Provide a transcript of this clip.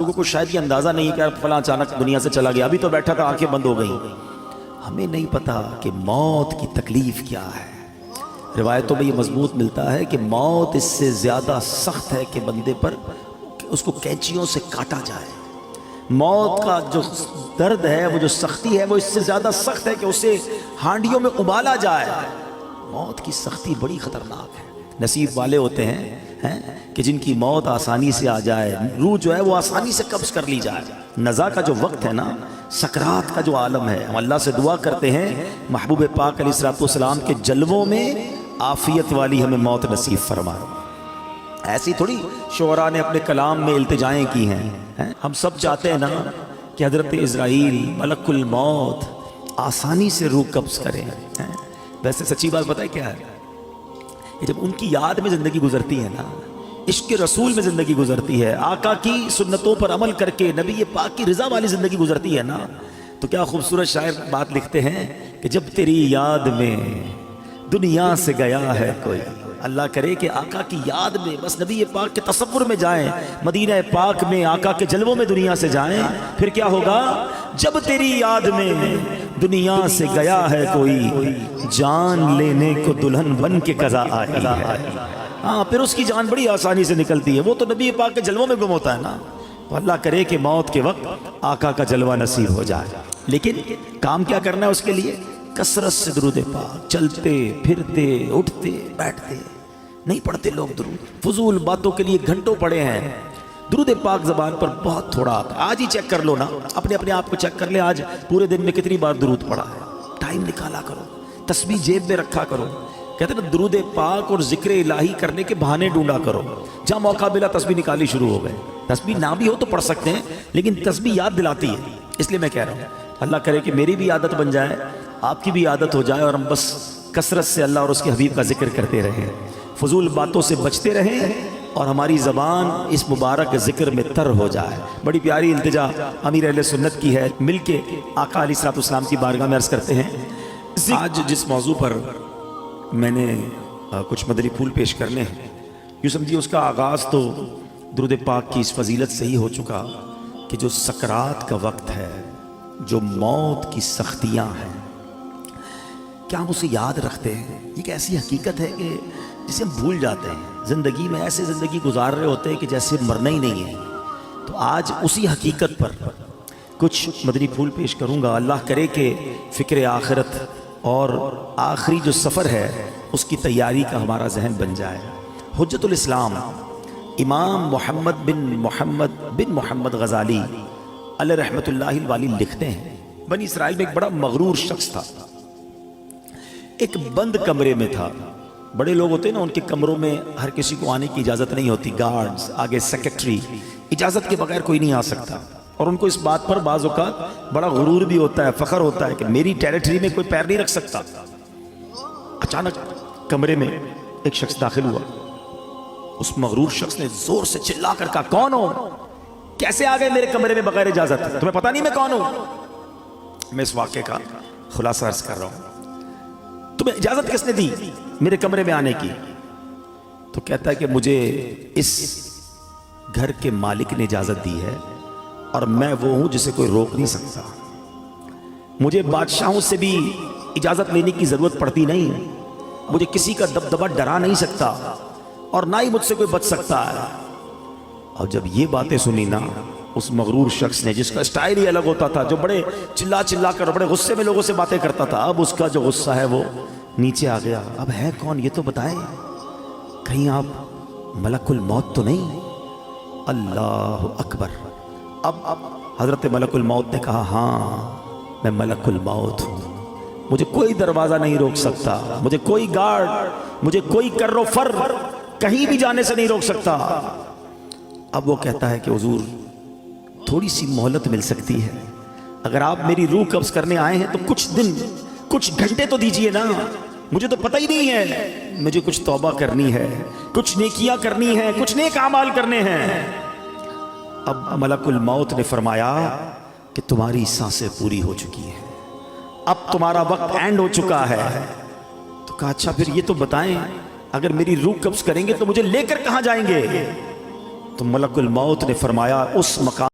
لوگوں کو شاید یہ اندازہ نہیں کہ فلاں اچانک دنیا سے چلا گیا، ابھی تو بیٹھا تھا آنکھیں بند ہو گئیں۔ ہمیں نہیں پتا کہ موت کی تکلیف کیا ہے۔ روایتوں میں یہ مضبوط ملتا ہے کہ موت اس سے زیادہ سخت ہے کہ بندے پر اس کو کینچیوں سے کاٹا جائے۔ موت کا جو درد ہے، وہ جو سختی ہے، وہ اس سے زیادہ سخت ہے کہ اسے ہانڈیوں میں ابالا جائے۔ موت کی سختی بڑی خطرناک ہے۔ نصیب والے ہوتے ہیں کہ جن کی موت آسانی سے آ جائے، روح جو ہے وہ آسانی سے قبض کر لی جائے۔ نزا کا جو وقت ہے نا، سکرات کا جو عالم ہے، ہم اللہ سے دعا کرتے ہیں محبوب پاک علیہ السلام کے جلووں میں عافیت والی ہمیں موت نصیب فرمائے۔ ایسی تھوڑی شعراء نے اپنے کلام میں التجائیں کی ہیں۔ ہم سب چاہتے ہیں نا کہ حضرت عزرائیل ملک الموت آسانی سے روح قبض کریں۔ ویسے سچی بات پتہ ہے کیا ہے؟ کہ جب ان کی یاد میں زندگی گزرتی ہے نا، عشق رسول میں زندگی گزرتی ہے، آقا کی سنتوں پر عمل کر کے نبی پاک کی رضا والی زندگی گزرتی ہے نا، تو کیا خوبصورت شاعر بات لکھتے ہیں کہ جب تیری یاد میں دنیا سے گیا ہے کوئی، اللہ کرے کہ آقا کی یاد میں بس نبی پاک کے تصور میں جائیں، مدینہ پاک میں آقا کے جلووں میں دنیا سے جائیں، پھر کیا ہوگا؟ جب تیری یاد میں دنیا سے گیا ہے کوئی، جان لینے کو دلہن بن کے قضا آئی ہے۔ ہاں، پھر اس کی جان بڑی آسانی سے نکلتی ہے، وہ تو نبی پاک کے جلووں میں گم ہوتا ہے نا۔ تو اللہ کرے کہ موت کے وقت آقا کا جلوہ نصیب ہو جائے۔ لیکن کام کیا کرنا ہے اس کے لیے؟ کثرت سے درود پاک، چلتے پھرتے اٹھتے بیٹھتے۔ نہیں پڑھتے لوگ درود، فضول باتوں کے لیے گھنٹوں پڑے ہیں۔ درود پاک زبان پر بہت تھوڑا آتا ہے۔ آج ہی چیک کر لو نا، اپنے آپ کو چیک کر لے، آج پورے دن میں کتنی بار درود پڑھا ہے۔ ٹائم نکالا کرو، تسبیح جیب میں رکھا کرو۔ کہتے ہیں نا، درود پاک اور ذکر الہی کرنے کے بہانے ڈھونڈا کرو۔ جہاں موقع ملا تسبیح نکالی شروع ہو گئے۔ تسبیح نہ بھی ہو تو پڑھ سکتے ہیں، لیکن تسبیح یاد دلاتی ہے، اس لیے میں کہہ رہا ہوں اللہ کرے کہ میری بھی عادت بن جائے، آپ کی بھی عادت ہو جائے، اور ہم بس کثرت سے اللہ اور اس کے حبیب کا ذکر کرتے رہیں، فضول باتوں سے بچتے رہیں، اور ہماری زبان اس مبارک ذکر میں تر ہو جائے۔ بڑی پیاری التجا امیر اہل سنت کی ہے، مل کے آقا علیہ السلام کی بارگاہ میں عرض کرتے ہیں۔ آج جس موضوع پر میں نے کچھ مدنی پھول پیش کرنے ہیں، یوں سمجھیے اس کا آغاز تو درود پاک کی اس فضیلت سے ہی ہو چکا کہ جو سکرات کا وقت ہے، جو موت کی سختیاں ہیں، کیا ہم اسے یاد رکھتے ہیں؟ یہ ایک ایسی حقیقت ہے کہ جسے ہم بھول جاتے ہیں۔ زندگی میں ایسے زندگی گزار رہے ہوتے ہیں کہ جیسے مرنا ہی نہیں ہے۔ تو آج اسی حقیقت پر کچھ مدنی پھول پیش کروں گا۔ اللہ کرے کہ فکر آخرت اور آخری جو سفر ہے اس کی تیاری کا ہمارا ذہن بن جائے۔ حجت الاسلام امام محمد بن محمد غزالی علیہ رحمت اللہ الوالی لکھتے ہیں، بنی اسرائیل میں ایک بڑا مغرور شخص تھا، ایک بند کمرے میں تھا۔ بڑے لوگ ہوتے ہیں نا، ان کے کمروں میں ہر کسی کو آنے کی اجازت نہیں ہوتی، گارڈز آگے سیکرٹری، اجازت کے بغیر کوئی نہیں آ سکتا، اور ان کو اس بات پر بعض اوقات بڑا غرور بھی ہوتا ہے، فخر ہوتا ہے کہ میری ٹیریٹری میں کوئی پیر نہیں رکھ سکتا۔ اچانک کمرے میں ایک شخص داخل ہوا، اس مغرور شخص نے زور سے چلا کر کہا، کون ہو؟ کیسے آ گئے میرے کمرے میں بغیر اجازت؟ تمہیں پتہ نہیں میں کون ہوں؟ میں اس واقعے کا خلاصہ عرض کر رہا ہوں۔ تمہیں اجازت کس نے دی میرے کمرے میں آنے کی؟ تو کہتا ہے کہ مجھے اس گھر کے مالک نے اجازت دی ہے، اور میں وہ ہوں جسے کوئی روک نہیں سکتا۔ مجھے بادشاہوں سے بھی اجازت لینے کی ضرورت پڑتی نہیں، مجھے کسی کا دبدبہ ڈرا نہیں سکتا، اور نہ ہی مجھ سے کوئی بچ سکتا ہے۔ اور جب یہ باتیں سنی نا، اس مغرور شخص نے، جس کا سٹائل ہی الگ ہوتا تھا، جو بڑے چلا کر بڑے غصے میں لوگوں سے باتیں کرتا تھا، اب اس کا جو غصہ ہے وہ نیچے آ گیا۔ اب ہے کون یہ تو بتائیں، کہیں آپ ملک الموت تو نہیں؟ اللہ اکبر۔ اب حضرت ملک الموت نے کہا، ہاں میں ملک الموت ہوں، مجھے کوئی دروازہ نہیں روک سکتا، مجھے کوئی گارڈ، مجھے کوئی کر و فر کہیں بھی جانے سے نہیں روک سکتا۔ اب وہ کہتا ہے کہ حضور تھوڑی سی مہلت مل سکتی ہے، اگر آپ میری روح قبض کرنے آئے ہیں تو کچھ دن کچھ گھنٹے تو دیجئے نا، مجھے تو پتہ ہی نہیں ہے، مجھے کچھ توبہ کرنی ہے، کچھ نیکیاں کرنی ہیں، کچھ نیک اعمال کرنے ہیں۔ اب ملک الموت نے فرمایا کہ تمہاری سانسیں پوری ہو چکی ہیں، اب تمہارا وقت اینڈ ہو چکا ہے۔ تو کہا اچھا پھر یہ تو بتائیں، اگر میری روح قبض کریں گے تو مجھے لے کر کہاں جائیں گے؟ تو ملک الموت نے فرمایا اس مقام